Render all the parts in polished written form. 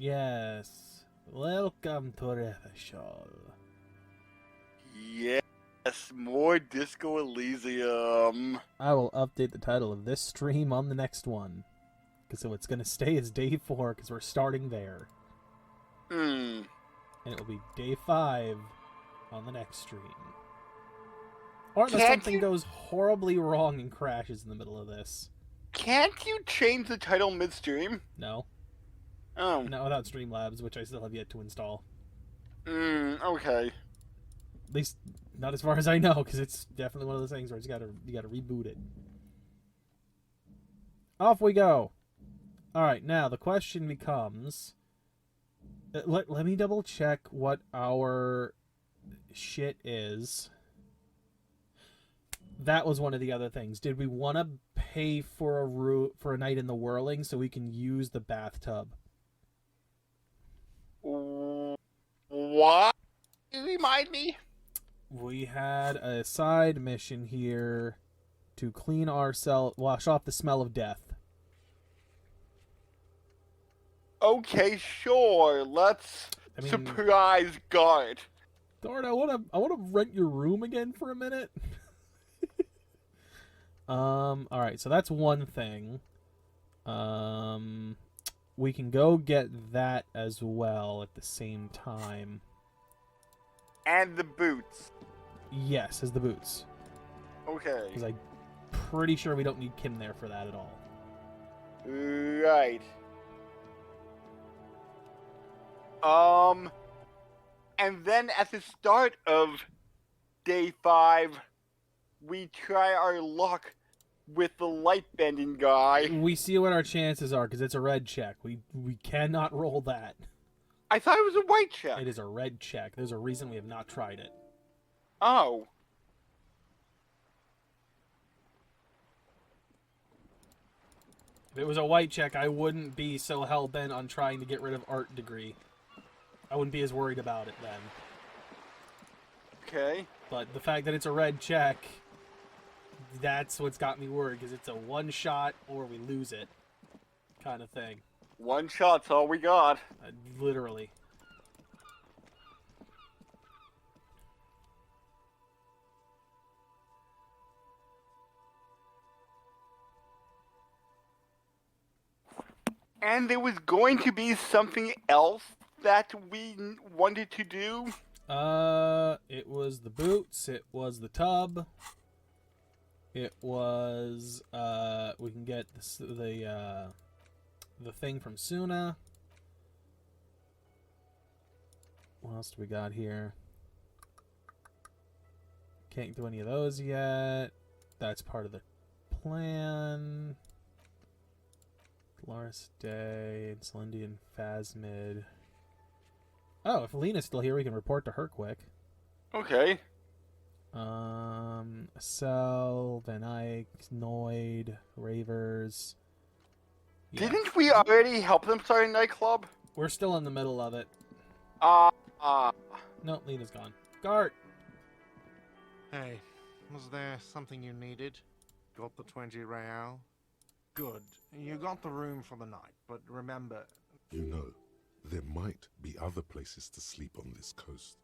Yes. Welcome to Revachol. Yes, more Disco Elysium. I will update the title of this stream on the next one. So it's going to stay as day 4 because we're starting there. Hmm. And it will be day 5 on the next stream. Or unless Can't something you- goes horribly wrong and crashes in the middle of this. Can't you change the title midstream? No. Oh. Not without Streamlabs, which I still have yet to install. Okay. At least, not as far as I know, because it's definitely one of those things where you gotta reboot it. Off we go! Alright, now the question becomes... Let me double check what our shit is. That was one of the other things. Did we want to pay for a night in the whirling so we can use the bathtub? What? Remind me? We had a side mission here to clean ourselves, wash off the smell of death. Okay, sure. Let's surprise guard. Guard, I wanna rent your room again for a minute. Alright, so that's one thing. We can go get that as well at the same time. And the boots. Yes, as the boots. Okay. Because I'm pretty sure we don't need Kim there for that at all. Right. And then at the start of day 5, we try our luck with the light bending guy. We see what our chances are, because it's a red check. We cannot roll that. I thought it was a white check. It is a red check. There's a reason we have not tried it. Oh. If it was a white check, I wouldn't be so hell-bent on trying to get rid of art degree. I wouldn't be as worried about it then. Okay. But the fact that it's a red check, that's what's got me worried, because it's a one-shot or we lose it kind of thing. One shot's all we got. Literally. And there was going to be something else that we wanted to do. It was the boots, it was the tub, it was, we can get the thing from Suna. What else do we got here? Can't do any of those yet. That's part of the plan. Laris Day, Celindian Phasmid. Oh, if Lena's still here, we can report to her quick. Okay. Cell, Van Eyck, Noid, Ravers. Yeah. Didn't we already help them start a nightclub? We're still in the middle of it. No, Lena's gone. Gart! Hey, was there something you needed? Got the 20 real? Good. You got the room for the night, but remember... You know, there might be other places to sleep on this coast.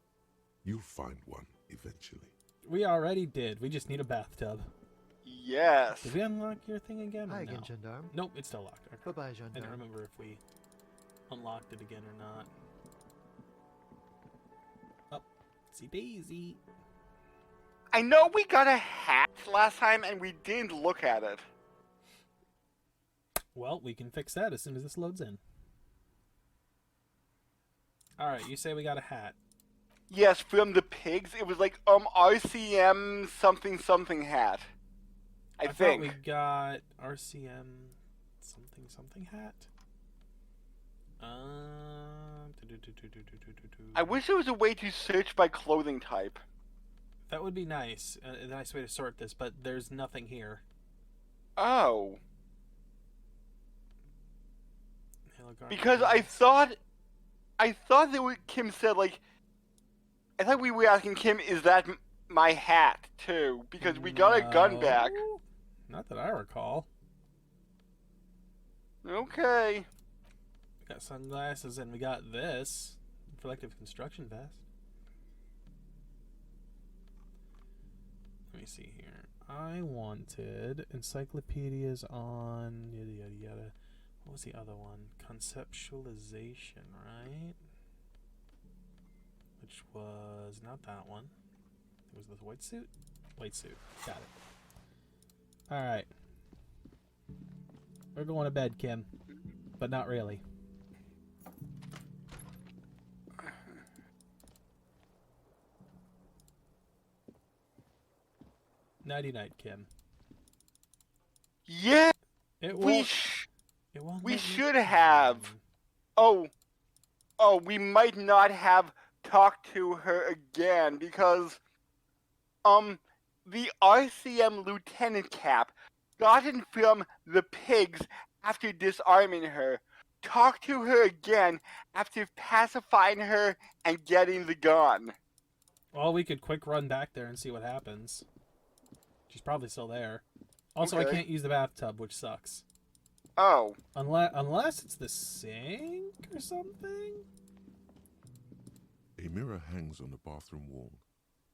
You'll find one eventually. We already did. We just need a bathtub. Yes. Did we unlock your thing again? Hi No. again, Gendarme. Nope, it's still locked. Okay. Bye-bye, I Gendarme. don't remember if we unlocked it again or not. Oh, see Daisy. I know we got a hat last time and we didn't look at it. Well, we can fix that as soon as this loads in. Alright, you say we got a hat. Yes, from the pigs. It was like, RCM something something hat. I think. Thought we got RCM something hat. I wish there was a way to search by clothing type. That would be nice. A nice way to sort this, but there's nothing here. Oh. Because I thought that what Kim said, like, I thought we were asking Kim, is that my hat, too? Because we got a gun back. Not that I recall. Okay. Got sunglasses, and we got this reflective construction vest. Let me see here. I wanted encyclopedias on yada yada yada. What was the other one? Conceptualization, right? Which was not that one. It was the white suit? White suit. Got it. Alright. We're going to bed, Kim. But not really. Nighty night, Kim. Yeah, It we won't. It won't. we let me- should have. Oh, we might not have talked to her again because, the RCM Lieutenant Cap gotten from the pigs after disarming her. Talk to her again after pacifying her and getting the gun. Well, we could quick run back there and see what happens. She's probably still there. Also, I Okay. can't use the bathtub, which sucks. Oh, Unless it's the sink or something. A mirror hangs on the bathroom wall.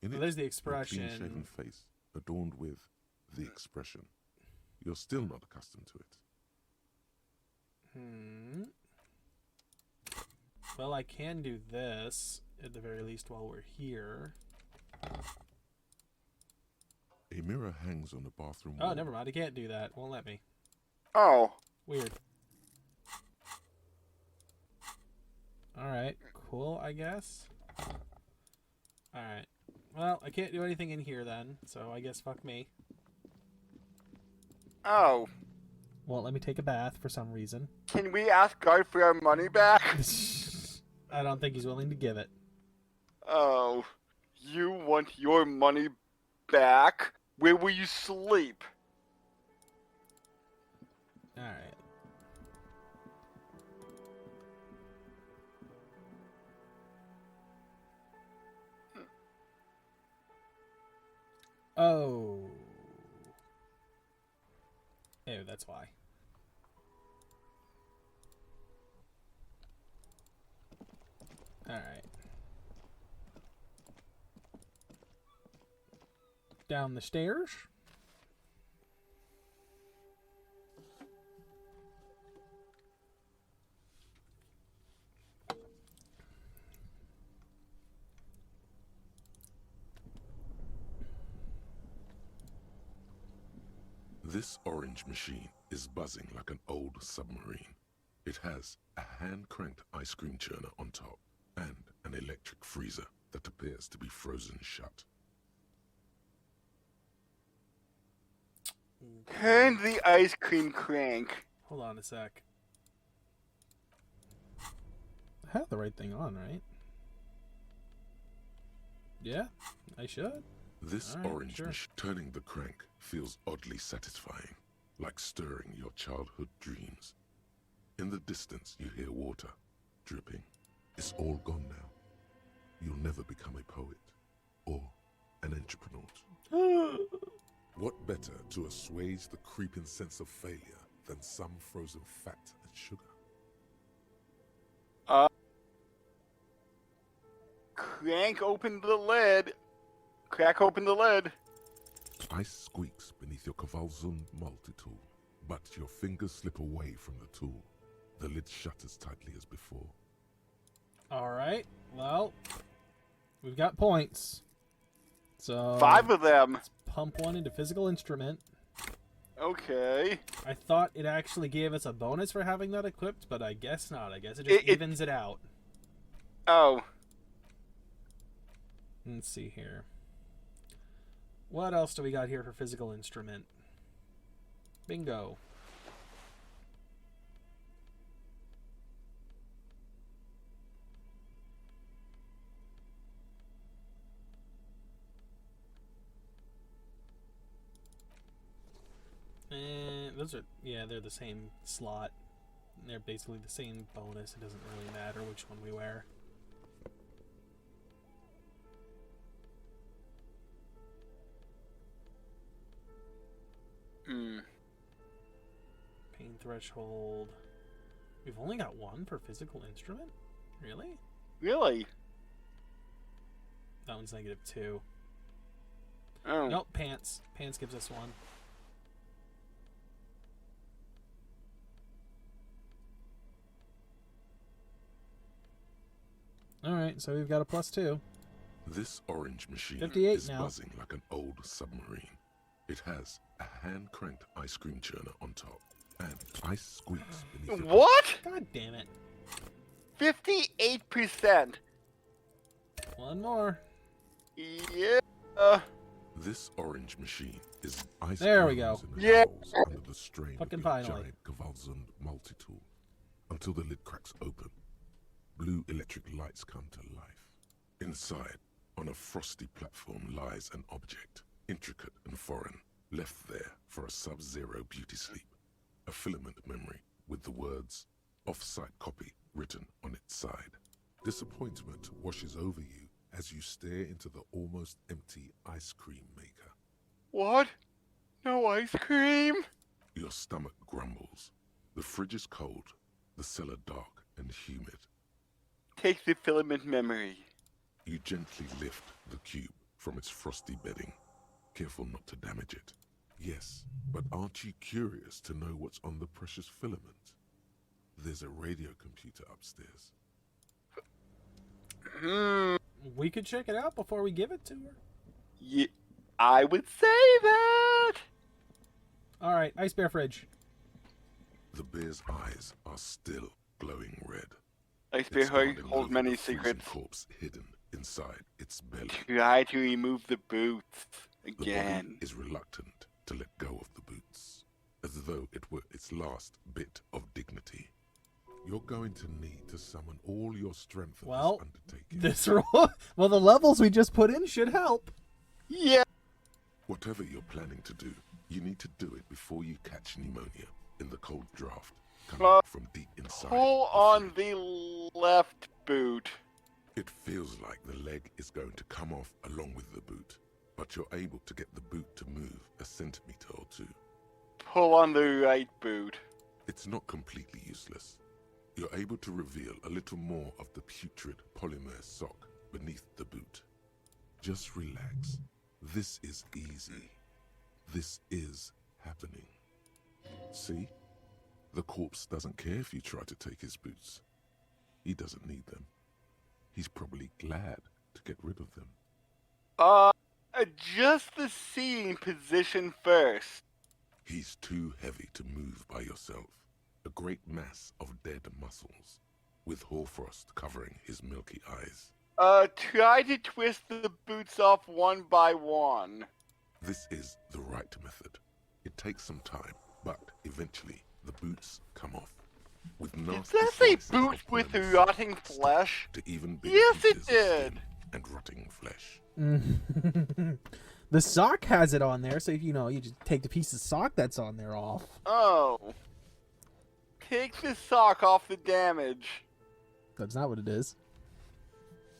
In Well, it, there's the a expression. clean-shaven face adorned with the expression. You're still not accustomed to it. Well, I can do this at the very least while we're here. A mirror hangs on the bathroom wall. Oh, never mind. I can't do that. Won't let me. oh. Weird. Alright. Cool, I guess. Alright. Well, I can't do anything in here then, so I guess fuck me. Oh. Won't let me take a bath for some reason. Can we ask God for our money back? I don't think he's willing to give it. Oh. You want your money back? Where will you sleep? Alright. Oh. Oh, that's why. Alright. Down the stairs. This orange machine is buzzing like an old submarine. It has a hand-cranked ice cream churner on top and an electric freezer that appears to be frozen shut. Turn the ice cream crank. Hold on a sec. I have the right thing on, right? Yeah, I should. This All right, orange sure. machine turning the crank feels oddly satisfying, like stirring your childhood dreams. In the distance, you hear water dripping. It's all gone now. You'll never become a poet or an entrepreneur. What better to assuage the creeping sense of failure than some frozen fat and sugar? Crank open the lid. Crack open the lid. Ice squeaks beneath your Kavalzun multi-tool, but your fingers slip away from the tool. The lid shutters tightly as before. Alright, well, we've got points. So 5 of them. let's pump one into physical instrument. Okay. I thought it actually gave us a bonus for having that equipped, but I guess not. I guess it just evens it out. Oh. Let's see here. What else do we got here for physical instrument? Bingo. And those are, yeah, they're the same slot. They're basically the same bonus. It doesn't really matter which one we wear. Hmm. Pain threshold. We've only got one per physical instrument? Really? Really? That one's -2. Oh. Nope, pants. Pants gives us one. Alright, so we've got a +2. This orange machine 58 is now. buzzing like an old submarine. It has a hand-cranked ice cream churner on top, and ice squeaks beneath it. What? God damn it. 58%. One more. Yeah. This orange machine is ice There we go. grows in Yeah. holes under the strain Fucking of your finally. giant Gewalzund multi-tool until the lid cracks open. Blue electric lights come to life. Inside, on a frosty platform, lies an object, intricate and foreign, left there for a sub-zero beauty sleep. A filament memory with the words "off-site copy" written on its side. Disappointment washes over you as you stare into the almost empty ice cream maker. What? No ice cream? Your stomach grumbles. The fridge is cold, the cellar dark and humid. Take the filament memory. You gently lift the cube from its frosty bedding, careful not to damage it. Yes, but aren't you curious to know what's on the precious filament? There's a radio computer upstairs. We could check it out before we give it to her. Yeah, I would say that. Alright, Ice Bear Fridge. The bear's eyes are still glowing red. Ice It's Bear guarding holds over many the freezing secrets. corpse hidden inside its belly. Try to remove the boots The body again. is reluctant to let go of the boots, as though it were its last bit of dignity. You're going to need to summon all your strength for Well, this undertaking. This roll. Well, the levels we just put in should help. Yeah. Whatever you're planning to do, you need to do it before you catch pneumonia in the cold draft coming from deep inside. Pull the on fridge. the left boot. It feels like the leg is going to come off along with the boot, but you're able to get the boot to move a centimeter or two. Pull on the right boot. It's not completely useless. You're able to reveal a little more of the putrid polymer sock beneath the boot. Just relax. This is easy. This is happening. See? The corpse doesn't care if you try to take his boots. He doesn't need them. He's probably glad to get rid of them. Adjust the seating position first. He's too heavy to move by yourself. A great mass of dead muscles, with hoarfrost covering his milky eyes. Try to twist the boots off one by one. This is the right method. It takes some time, but eventually the boots come off. With Did nasty that say slices boots of with polymer rotting stuck flesh? to even bigger Yes, it pieces of did. skin and rotting flesh. The sock has it on there, so if you just take the piece of sock that's on there off. Oh. Take the sock off the damage. That's not what it is.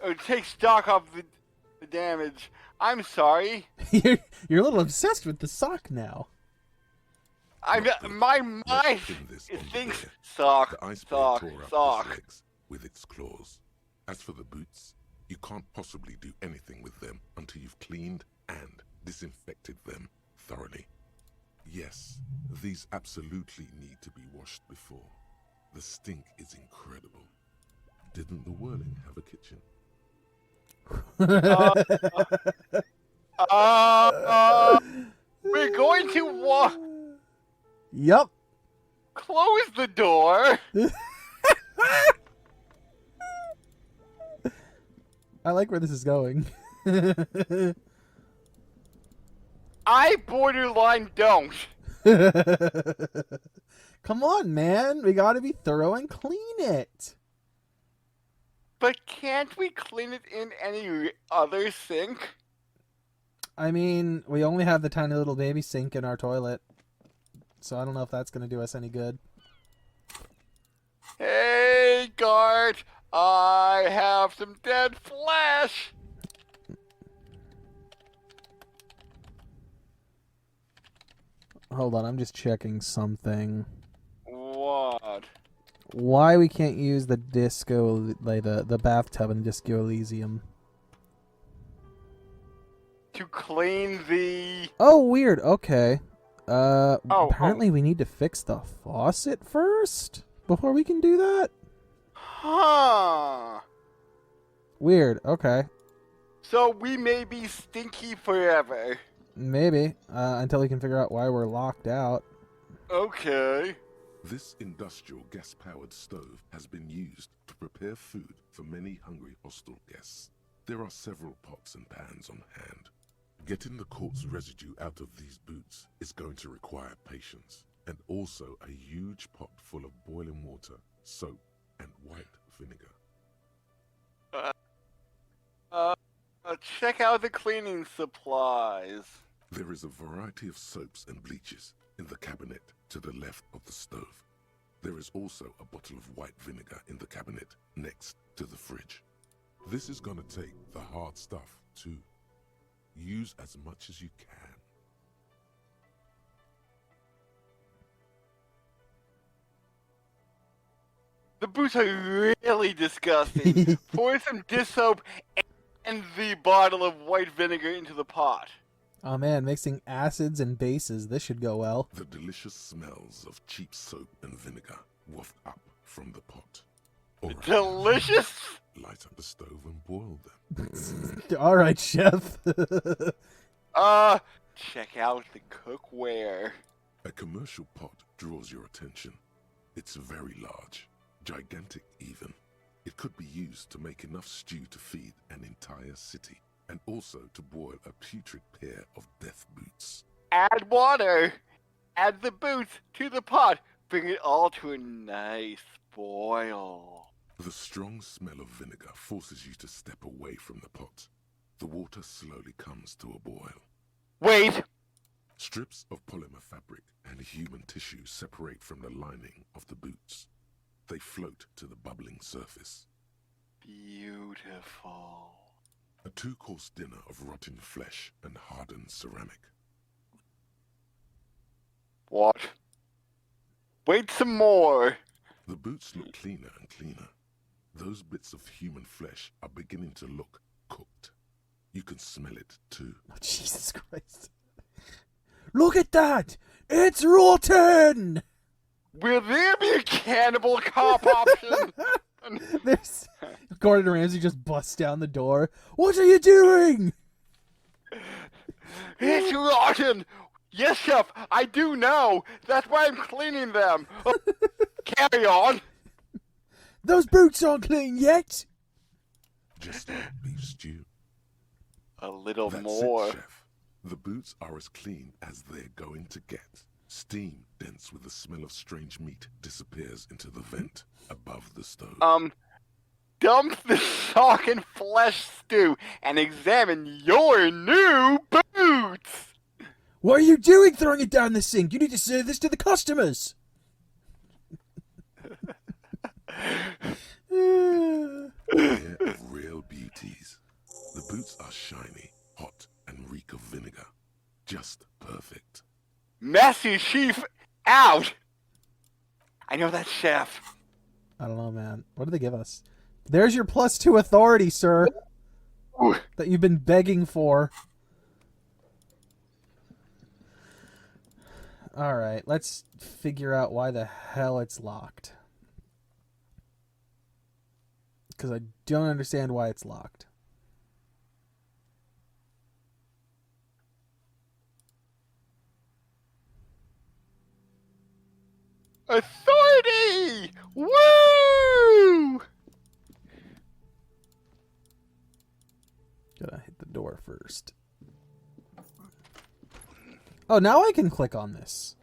Or take stock off the damage. I'm sorry. You're a little obsessed with the sock now. My mind pin this on the thinks bear. sock, The ice bear sock, tore up his sock. legs with its claws. As for the boots, you can't possibly do anything with them until you've cleaned and disinfected them thoroughly. Yes, these absolutely need to be washed before. The stink is incredible. Didn't the Whirling have a kitchen? We're going to Yup. close the door. I like where this is going. I borderline don't. Come on, man. We gotta be thorough and clean it. But can't we clean it in any other sink? I mean, we only have the tiny little baby sink in our toilet. So I don't know if that's gonna do us any good. Hey, guard. I have some dead flesh. Hold on, I'm just checking something. What? why we can't use the disco, like the bathtub in Disco Elysium. To clean the... Oh, weird. Okay. Oh. Apparently we need to fix the faucet first before we can do that. Huh. Weird. Okay. So we may be stinky forever. Maybe. Until we can figure out why we're locked out. Okay. This industrial gas-powered stove has been used to prepare food for many hungry hostel guests. There are several pots and pans on hand. Getting the corpse residue out of these boots is going to require patience, and also a huge pot full of boiling water, soap, and white vinegar. Check out the cleaning supplies. There is a variety of soaps and bleaches in the cabinet to the left of the stove. There is also a bottle of white vinegar in the cabinet next to the fridge. This is gonna take the hard stuff too. Use as much as you can. The boots are really disgusting. Pour some dish soap and the bottle of white vinegar into the pot. Oh man, mixing acids and bases. This should go well. The delicious smells of cheap soap and vinegar waft up from the pot. Alright, Delicious? light up the stove and boil them. All right, chef. Check out the cookware. A commercial pot draws your attention. It's very large, gigantic even. It could be used to make enough stew to feed an entire city, and also to boil a putrid pair of death boots. Add water. Add the boots to the pot. Bring it all to a nice boil. The strong smell of vinegar forces you to step away from the pot. The water slowly comes to a boil. Wait. Strips of polymer fabric and human tissue separate from the lining of the boots. They float to the bubbling surface. Beautiful. A two-course dinner of rotten flesh and hardened ceramic. What? Wait some more. The boots look cleaner and cleaner. Those bits of human flesh are beginning to look cooked. You can smell it too. Oh, Jesus Christ. Look at that! It's rotten! Will there be a cannibal cop option? There's Gordon Ramsay just busts down the door. What are you doing? It's rotten! Yes, chef, I do know. That's why I'm cleaning them. Oh, carry on. Those boots aren't clean yet. Just like beef stew. A little That's more. it, chef. The boots are as clean as they're going to get. Steam, dense with the smell of strange meat, disappears into the vent above the stove. Dump the sock and flesh stew and examine your new boots. What are you doing throwing it down the sink? You need to serve this to the customers. Pair of real beauties. The boots are shiny, hot, and reek of vinegar. Just perfect. Messy chief out. I know that, chef. I don't know, man. What did they give us? There's your +2 authority, sir. Ooh. That you've been begging for. Alright, let's figure out why the hell it's locked. Because I don't understand why it's locked. Authority! Woo! Gotta hit the door first. Oh, now I can click on this.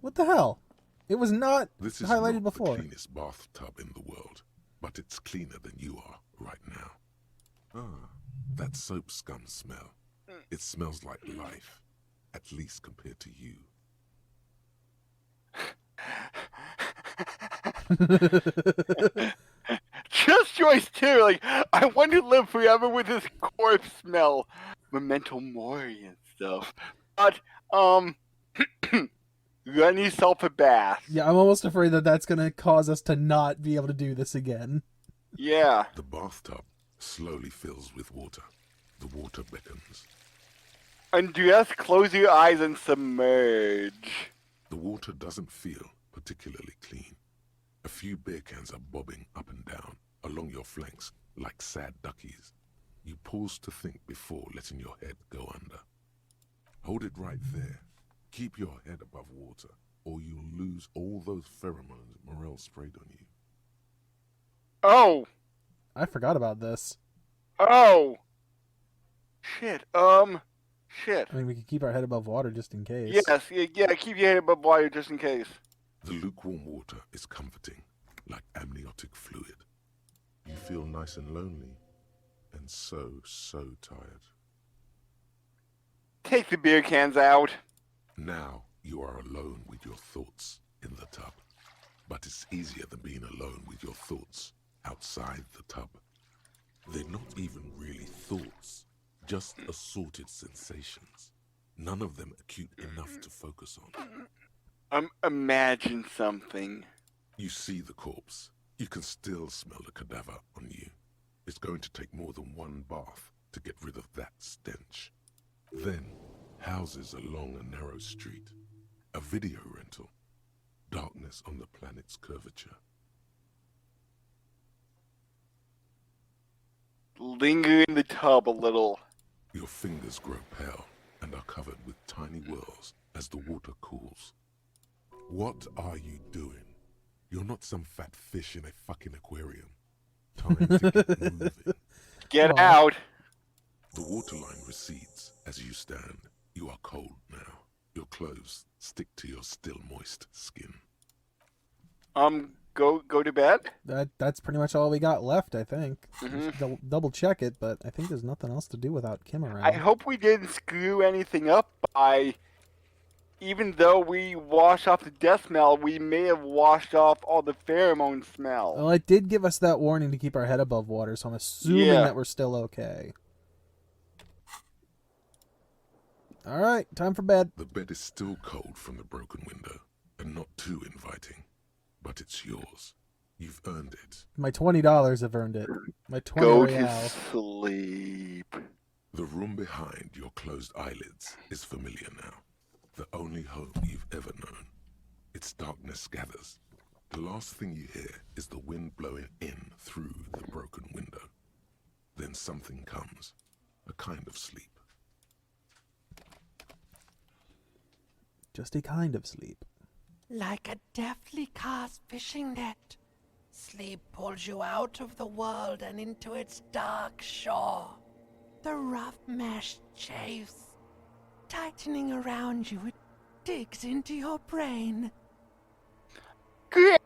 What the hell? It was not This is highlighted not before. the cleanest bathtub in the world, but it's cleaner than you are right now. Ah, that soap scum smell. It smells like life, at least compared to you. Just choice too. Like, I want to live forever with this corpse smell, memento mori and stuff. But run yourself a bath. Yeah, I'm almost afraid that that's going to cause us to not be able to do this again. Yeah. The bathtub slowly fills with water. The water beckons. Andreas, close your eyes and submerge. The water doesn't feel particularly clean. A few beer cans are bobbing up and down along your flanks like sad duckies. You pause to think before letting your head go under. Hold it right there. Keep your head above water, or you'll lose all those pheromones Morel sprayed on you. Oh. I forgot about this. Oh. Shit. Shit. I mean, we could keep our head above water just in case. Yes, yeah, keep your head above water just in case. The lukewarm water is comforting, like amniotic fluid. You feel nice and lonely, and so tired. Take the beer cans out. Now you are alone with your thoughts in the tub. But it's easier than being alone with your thoughts outside the tub. They're not even really thoughts, just assorted sensations. None of them acute enough to focus on. Imagine something. You see the corpse. You can still smell the cadaver on you. It's going to take more than one bath to get rid of that stench. Then, houses along a narrow street. A video rental. Darkness on the planet's curvature. Linger in the tub a little. Your fingers grow pale and are covered with tiny whirls as the water cools. What are you doing? You're not some fat fish in a fucking aquarium. Time to get moving. Get Aw. out. The waterline recedes as you stand. You are cold now. Your clothes stick to your still moist skin. Go to bed? That's pretty much all we got left, I think. Mhm. Just double check it, but I think there's nothing else to do without Kim around. I hope we didn't screw anything up by, even though we wash off the death smell, we may have washed off all the pheromone smell. Well, it did give us that warning to keep our head above water, so I'm assuming Yeah. that we're still okay. All right, time for bed. The bed is still cold from the broken window and not too inviting, but it's yours. You've earned it. My $20 have earned it. My 20 Go real. to sleep. The room behind your closed eyelids is familiar now. The only home you've ever known. Its darkness gathers. The last thing you hear is the wind blowing in through the broken window. Then something comes, a kind of sleep. Just a kind of sleep. Like a deftly cast fishing net, sleep pulls you out of the world and into its dark shore. The rough mesh chafes, tightening around you, it digs into your brain. Great.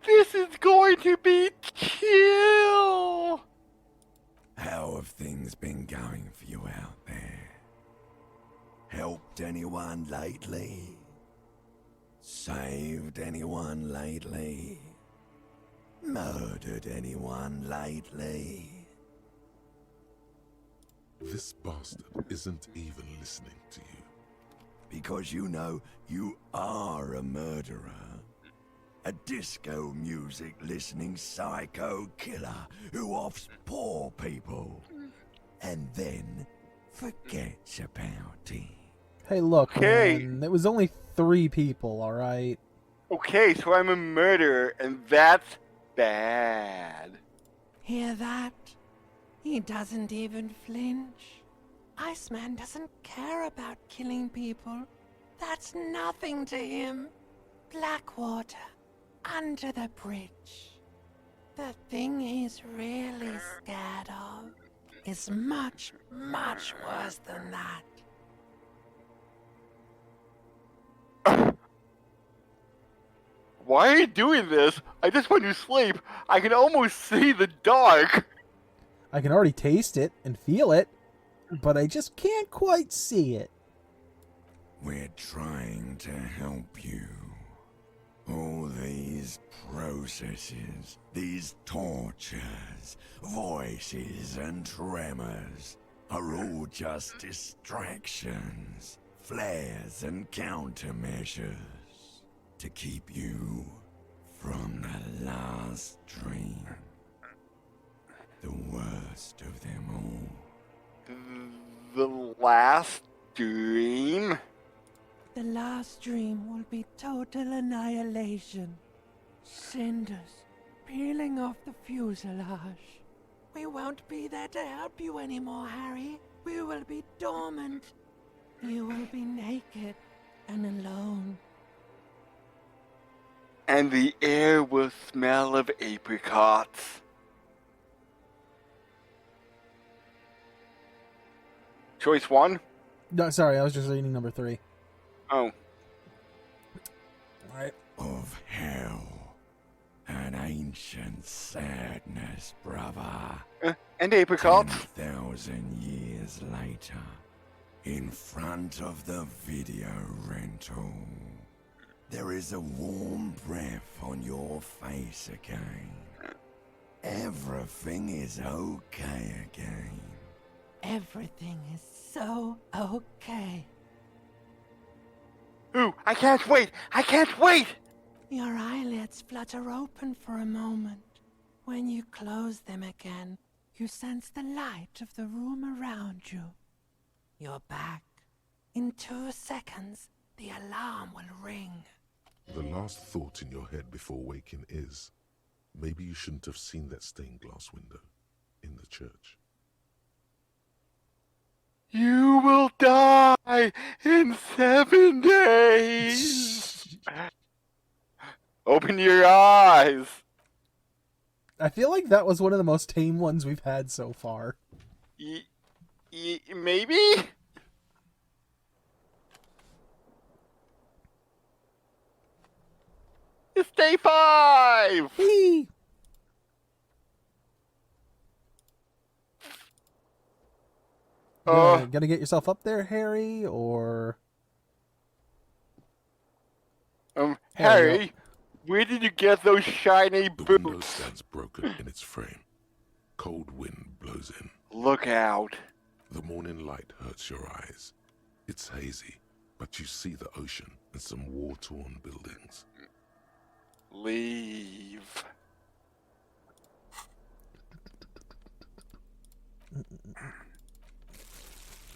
This is going to be chill. How have things been going for you out there? Helped anyone lately? Saved anyone lately? Murdered anyone lately? This bastard isn't even listening to you. Because you know you are a murderer. A disco music listening psycho killer who offs poor people. And then forgets about it. Hey, look, Okay. man, it was only 3 people, all right? Okay, so I'm a murderer, and that's bad. Hear that? He doesn't even flinch. Iceman doesn't care about killing people. That's nothing to him. Blackwater, under the bridge. The thing he's really scared of is much, much worse than that. Why are you doing this? I just want to sleep. I can almost see the dark. I can already taste it and feel it, but I just can't quite see it. We're trying to help you. All these processes, these tortures, voices and tremors are all just distractions, flares and countermeasures. to keep you from the last dream. The worst of them all. The last dream? The last dream will be total annihilation. Cinders peeling off the fuselage. We won't be there to help you anymore, Harry. We will be dormant. You will be naked and alone. And the air will smell of apricots. Choice 1? No, sorry, I was just reading number 3. Oh. Alright. Of hell. An ancient sadness, brother. And apricots. 10,000 years later, in front of the video rental, there is a warm breath on your face again. Everything is okay again. Everything is so okay. Ooh, I can't wait! I can't wait! Your eyelids flutter open for a moment. When you close them again, you sense the light of the room around you. You're back. In 2 seconds, the alarm will ring. The last thought in your head before waking is, maybe you shouldn't have seen that stained glass window in the church. You will die in 7 days! Open your eyes! I feel like that was one of the most tame ones we've had so far. Maybe? It's day 5! Whee! Gonna get yourself up there, Harry, or... Harry, where did you get those shiny The window boots? stands broken in its frame. Cold wind blows in. Look out. The morning light hurts your eyes. It's hazy, but you see the ocean and some war-torn buildings. Leave.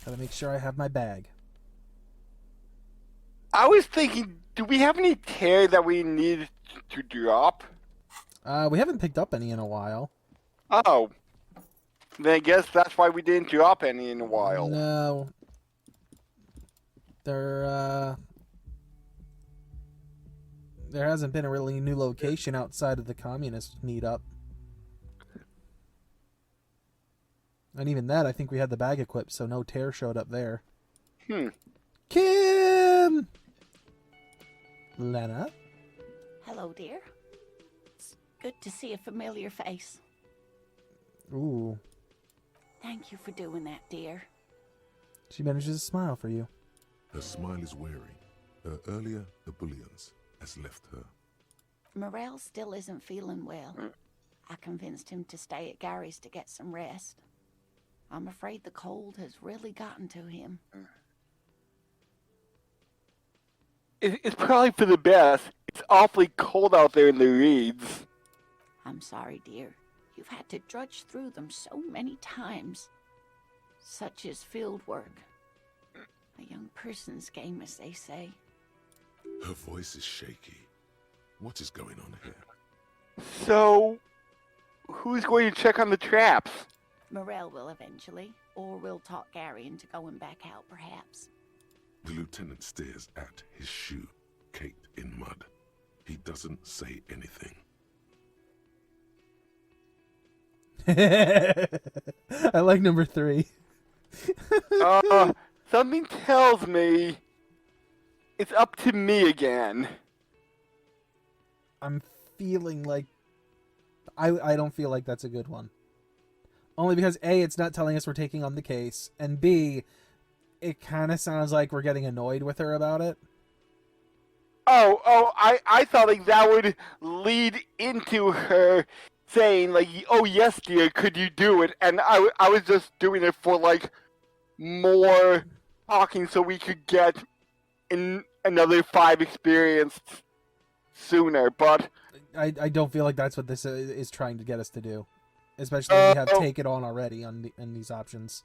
Gotta make sure I have my bag. I was thinking, do we have any tear that we need to drop? We haven't picked up any in a while. Oh. Then I guess that's why we didn't drop any in a while. No. There hasn't been a really new location outside of the communist meetup. And even that, I think we had the bag equipped, so no tear showed up there. Kim! Lena? Hello, dear. It's good to see a familiar face. Ooh. Thank you for doing that, dear. She manages to smile for you. Her smile is weary. Her earlier ebullience has left her. Morel still isn't feeling well. I convinced him to stay at Gary's to get some rest. I'm afraid the cold has really gotten to him. It's probably for the best. It's awfully cold out there in the reeds. I'm sorry, dear. You've had to drudge through them so many times. Such is field work. A young person's game, as they say. Her voice is shaky. What is going on here? So, who's going to check on the traps? Morel will eventually, or we'll talk Gary into going back out, perhaps. The lieutenant stares at his shoe, caked in mud. He doesn't say anything. I like number 3. Something tells me it's up to me again. I'm feeling like... I don't feel like that's a good one. Only because A, it's not telling us we're taking on the case, and B, it kind of sounds like we're getting annoyed with her about it. I thought like that would lead into her saying like, oh yes dear, could you do it? And I was just doing it for like more talking so we could get in another 5 experience sooner, but I don't feel like that's what this is trying to get us to do, especially when we have take it on already on these options.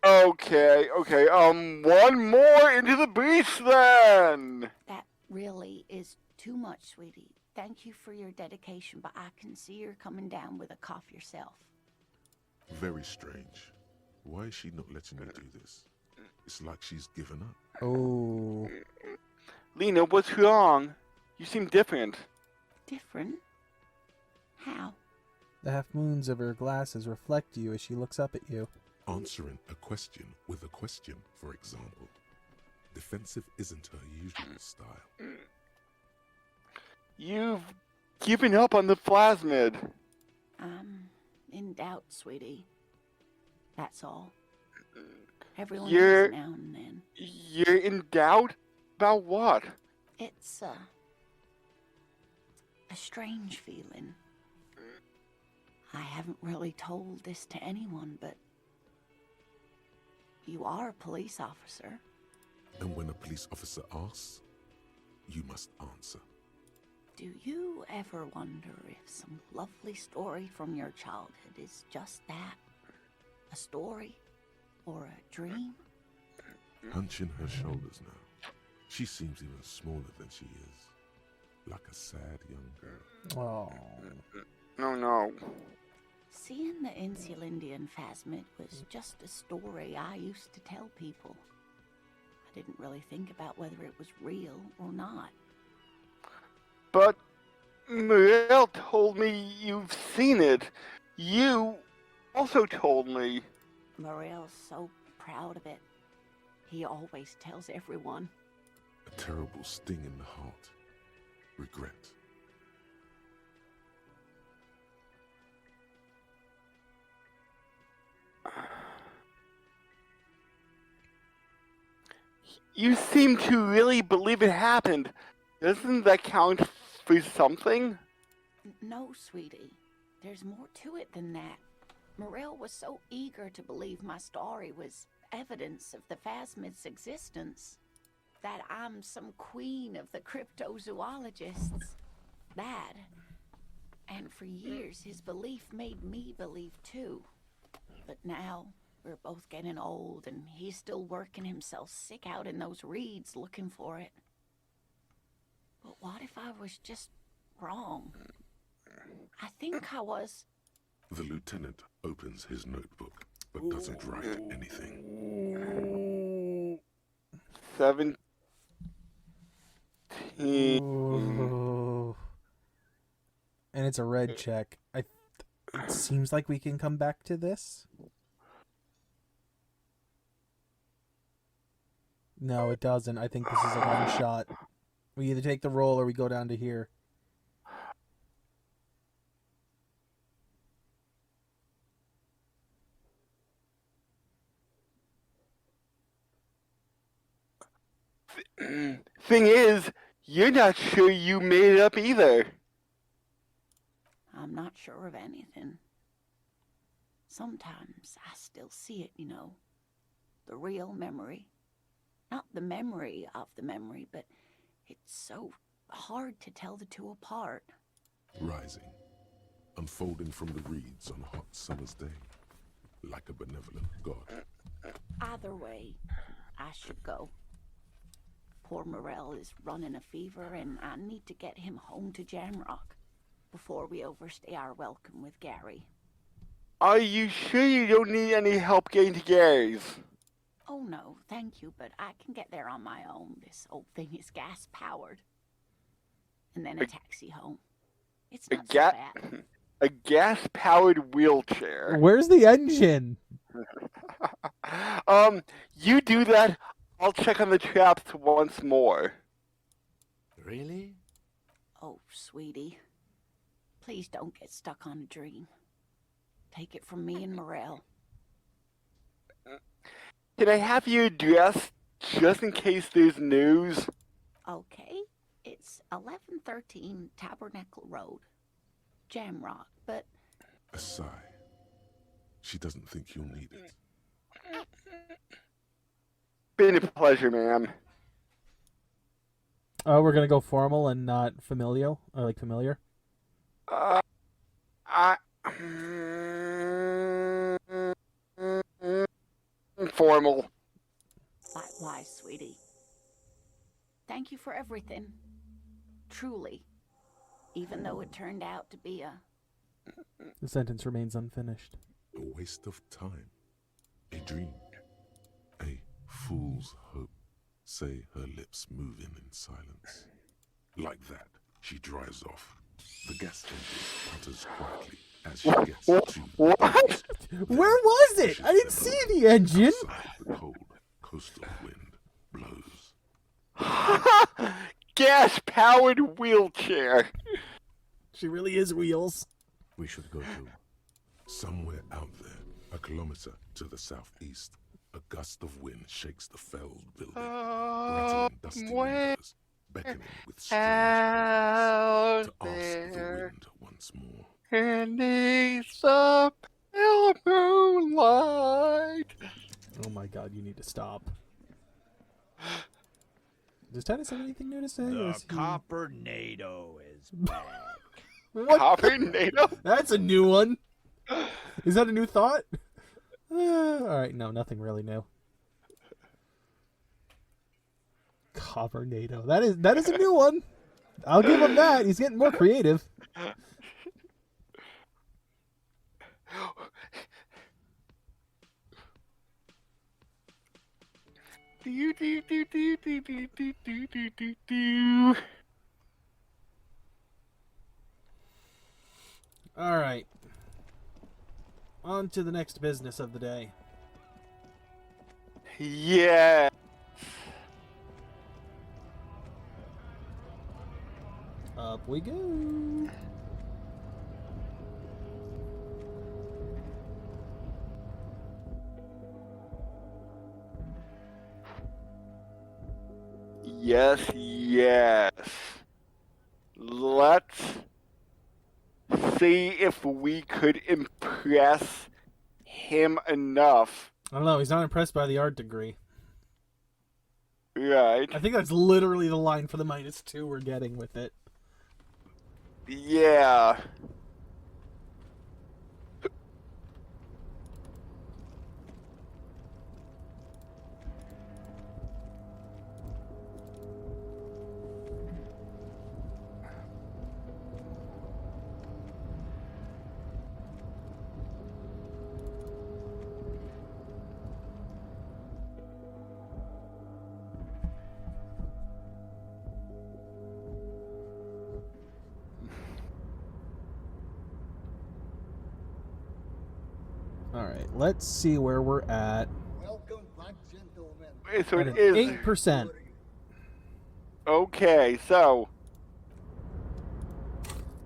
okay. One more into the beast then. That really is too much, sweetie. Thank you for your dedication, but I can see you're coming down with a cough yourself. Very strange. Why is she not letting you do this? It's like she's given up. Oh. Lena, what's wrong? You seem different. Different? How? The half moons of her glasses reflect you as she looks up at you. Answering a question with a question, for example. Defensive isn't her usual style. You've given up on the plasmid. I'm in doubt, sweetie. That's all. Everyone You're- is now and then. You're in doubt? About what? It's a strange feeling. I haven't really told this to anyone, but you are a police officer. And when a police officer asks, you must answer. Do you ever wonder if some lovely story from your childhood is just that? A story? Or a dream? Hunching her shoulders now. She seems even smaller than she is. Like a sad young girl. Oh. No. Seeing the Insulindian phasmid was just a story I used to tell people. I didn't really think about whether it was real or not. But Muriel told me you've seen it. You also told me. Morel's so proud of it. He always tells everyone. A terrible sting in the heart. Regret. You seem to really believe it happened. Doesn't that count for something? No, sweetie. There's more to it than that. Morel was so eager to believe my story was evidence of the phasmid's existence that I'm some queen of the cryptozoologists. That. And for years, his belief made me believe too. But now, we're both getting old, and he's still working himself sick out in those reeds looking for it. But what if I was just wrong? I think I was. The lieutenant opens his notebook, but doesn't write anything. 17. Ooh. And it's a red check. It seems like we can come back to this. No, it doesn't. I think this is a one shot. We either take the roll or we go down to here. Thing is, you're not sure you made it up either. I'm not sure of anything. Sometimes I still see it, you know. The real memory. Not the memory of the memory, but it's so hard to tell the two apart. Rising, unfolding from the reeds on a hot summer's day, like a benevolent god. Either way, I should go. Poor Morel is running a fever, and I need to get him home to Jamrock before we overstay our welcome with Gary. Are you sure you don't need any help getting to Gary's? Oh no, thank you, but I can get there on my own. This old thing is gas-powered. And then a taxi home. It's not so bad. A gas-powered wheelchair. Where's the engine? You do that. I'll check on the traps once more. Really? Oh, sweetie. Please don't get stuck on a dream. Take it from me and Morel. Can I have your address just in case there's news? Okay, it's 1113 Tabernacle Road, Jamrock, but... A sigh. She doesn't think you'll need it. Been a pleasure, ma'am. Oh, we're gonna go formal and not familial, or like familiar. I formal. Likewise, sweetie. Thank you for everything. Truly. Even though it turned out to be a... The sentence remains unfinished. A waste of time. A dream. A fool's hope. Say her lips moving in silence. Like that, she drives off. The gas engine putters quietly as she gets to What? Where was it? I didn't see the engine. outside. The cold coastal wind blows. Gas-powered wheelchair. She really is wheels. We should go to. Somewhere out there, a kilometer to the southeast, a gust of wind shakes the felled building, rattling dusty windows, beckoning with strange Out to ask the there, wind once more. beneath the pale moonlight. Oh my god, you need to stop. Does Titus have anything new to say? or The is he- Coppernado is back. What? Copper NATO? That's a new one. Is that a new thought? Alright, no, nothing really new. Copernado. That is a new one. I'll give him that. He's getting more creative. Do, do, do, do, do, do, do, do, do, do, do. Alright. On to the next business of the day. Yeah. Up we go. Yes, yes. Let's see if we could impress him enough. I don't know. He's not impressed by the art degree. Right. I think that's literally the line for the -2 we're getting with it. Yeah. Alright, let's see where we're at. Welcome back, gentlemen. So At it an is 8%. okay. So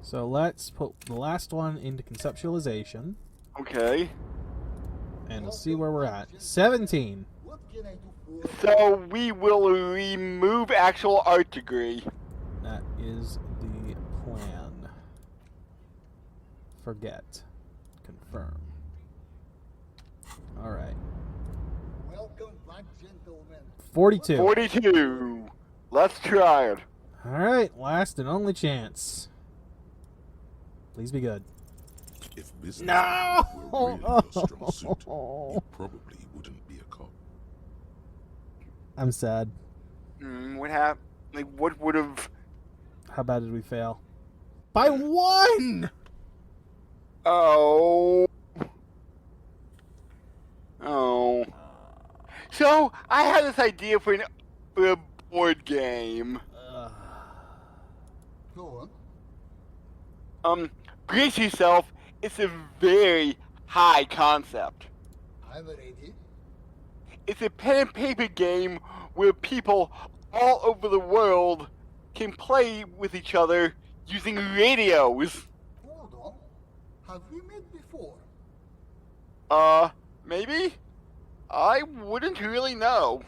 So let's put the last one into conceptualization. okay. And we'll see where we're at. 17. What can I do for So we will remove actual art degree. That is the plan. Forget. Confirm. Alright. welcome back, gentlemen? 42. 42. Let's try it. Alright, last and only chance. Please be good. If business No! were really your strong suit, you probably wouldn't be a cop. I'm sad. What happened? Like, what would have? How bad did we fail? By 1! Oh. Oh. So I had this idea for a board game. Go on. Brace yourself. It's a very high concept. I'm ready. It's a pen and paper game where people all over the world can play with each other using radios. Hold on. Have we met before? Maybe? I wouldn't really know.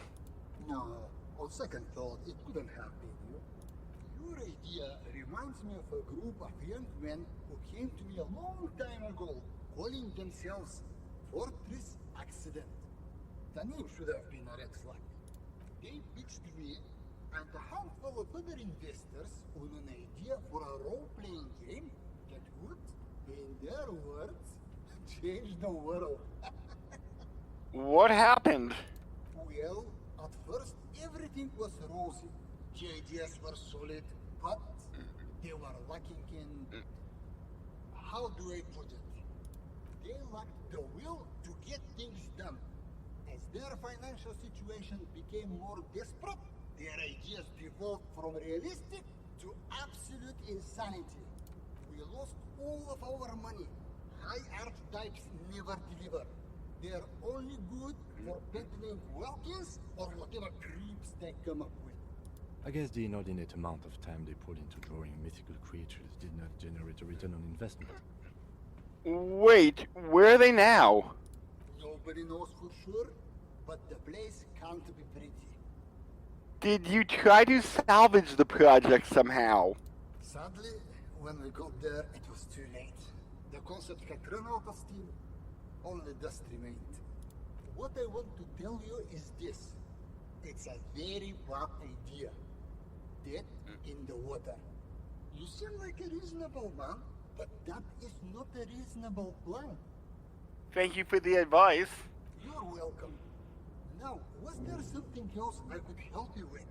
No. On second thought, it couldn't have been you. Your idea reminds me of a group of young men who came to me a long time ago, calling themselves Fortress Accident. The name should have been a red flag. They pitched me and a handful of other investors on an idea for a role-playing game that would, in their words, change the world. What happened? Well, at first everything was rosy. The ideas were solid, but they were lacking in... How do I put it? They lacked the will to get things done. As their financial situation became more desperate, their ideas devolved from realistic to absolute insanity. We lost all of our money. High archetypes never deliver. They're only good for peddling Welkins or whatever creeps they come up with. I guess the inordinate amount of time they put into drawing mythical creatures did not generate a return on investment. Wait, where are they now? Nobody knows for sure, but the place can't be pretty. Did you try to salvage the project somehow? Sadly, when we got there, it was too late. The concept had run out of steam. Only dust remained. What I want to tell you is this. It's a very bad idea. Dead in the water. You seem like a reasonable man, but that is not a reasonable plan. Thank you for the advice. You're welcome. Now, was there something else I could help you with?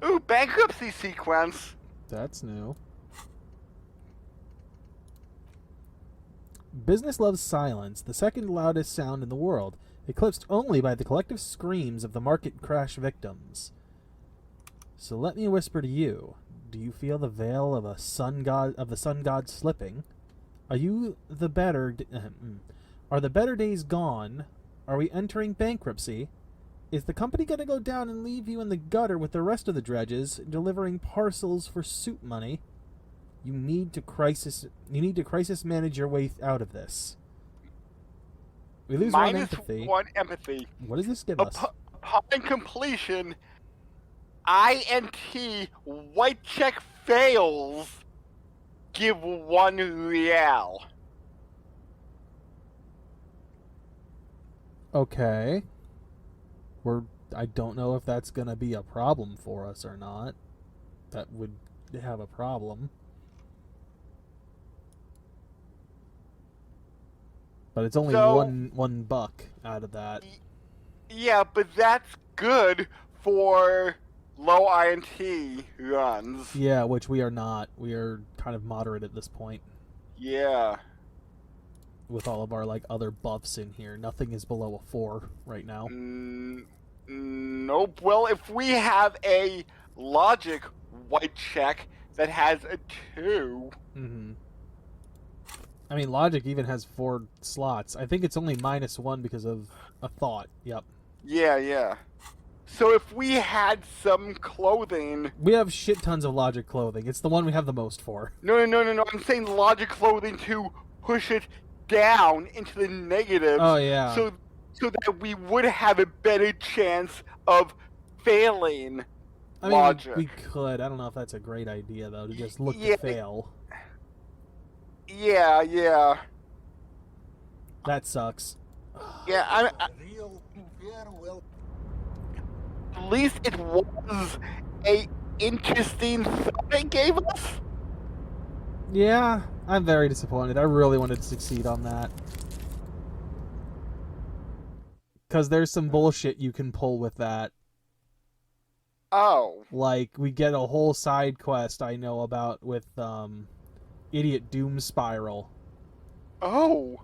Ooh, bankruptcy sequence. That's new. Business loves silence, the second loudest sound in the world, eclipsed only by the collective screams of the market crash victims. So let me whisper to you. Do you feel the veil of the sun god slipping? Are the better days gone? Are we entering bankruptcy? Is the company going to go down and leave you in the gutter with the rest of the dredges, delivering parcels for soup money? You need to crisis manage your way out of this. We lose one empathy. One empathy. What does this give us? Upon completion, INT white check fails. Give 1 real. Okay. I don't know if that's gonna be a problem for us or not. That would have a problem. But it's only one buck out of that. Yeah, but that's good for low INT runs. Yeah, which we are not. We are kind of moderate at this point. Yeah. With all of our other buffs in here, nothing is below a 4 right now. Nope. Well, if we have a logic white check that has a 2. Mm-hmm. I mean, logic even has 4 slots. I think it's only -1 because of a thought. Yep. Yeah. So if we had some clothing... We have shit tons of logic clothing. It's the one we have the most for. No. I'm saying logic clothing to push it down into the negatives. Oh, yeah. So that we would have a better chance of failing logic. We could. I don't know if that's a great idea, though, to just look to fail. Yeah. That sucks. Yeah, Real farewell. at least it was a interesting thought it gave us. Yeah, I'm very disappointed. I really wanted to succeed on that. Because there's some bullshit you can pull with that. Oh. Like, we get a whole side quest I know about with, Idiot Doom Spiral. Oh.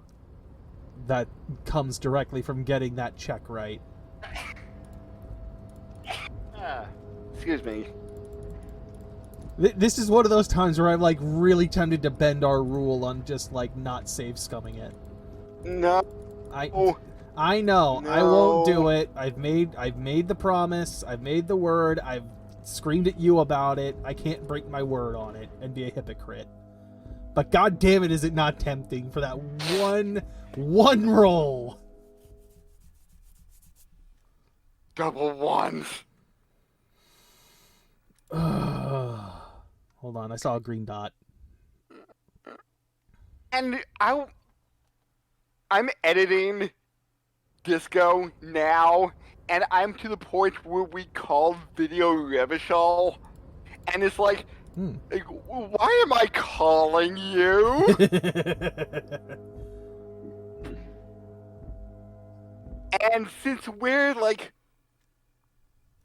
That comes directly from getting that check right. Excuse me. This is one of those times where I'm, really tempted to bend our rule on just, not save scumming it. No. I know. No. I won't do it. I've made the promise. I've made the word. I've screamed at you about it. I can't break my word on it and be a hypocrite. But god damn it, is it not tempting for that one roll? Double ones. Hold on, I saw a green dot. And I'm editing Disco now, and I'm to the point where we call video Revachol, and it's like, why am I calling you? And since we're like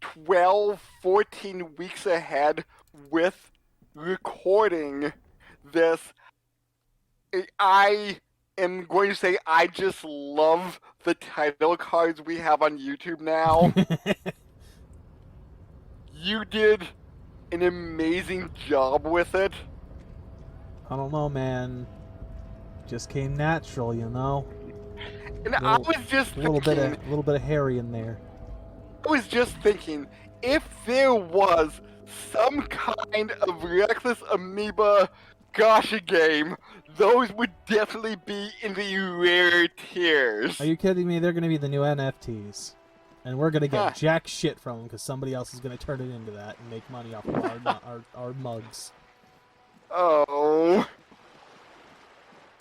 12, 14 weeks ahead with recording this, I am going to say I just love the title cards we have on YouTube now. You did an amazing job with it. I don't know, man. Just came natural, you know. And I was just a little thinking, bit of Harry in there. I was just thinking, if there was some kind of reckless amoeba gacha game, those would definitely be in the rare tiers. Are you kidding me? They're going to be the new NFTs. And we're going to get jack shit from them because somebody else is going to turn it into that and make money off of our mugs. Oh.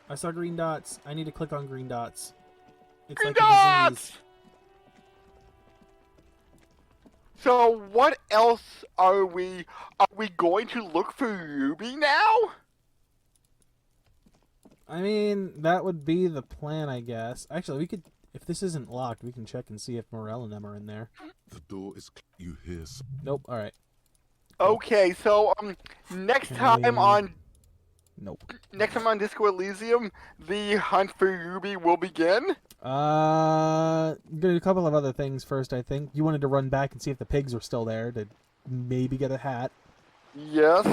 I saw green dots. I need to click on green dots. It's green like dots! A disease. So what else are we going to look for Ruby now? I mean, that would be the plan, I guess. Actually, we could, if this isn't locked, we can check and see if Morel and them are in there. The door is you hear Nope. All right. Okay, so next time on Disco Elysium, the hunt for Ruby will begin. I'm gonna do a couple of other things first. I think you wanted to run back and see if the pigs were still there to maybe get a hat. Yes.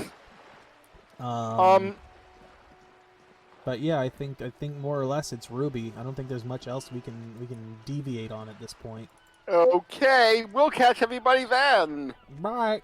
But yeah, I think more or less it's Ruby. I don't think there's much else we can deviate on at this point. Okay, we'll catch everybody then. Bye.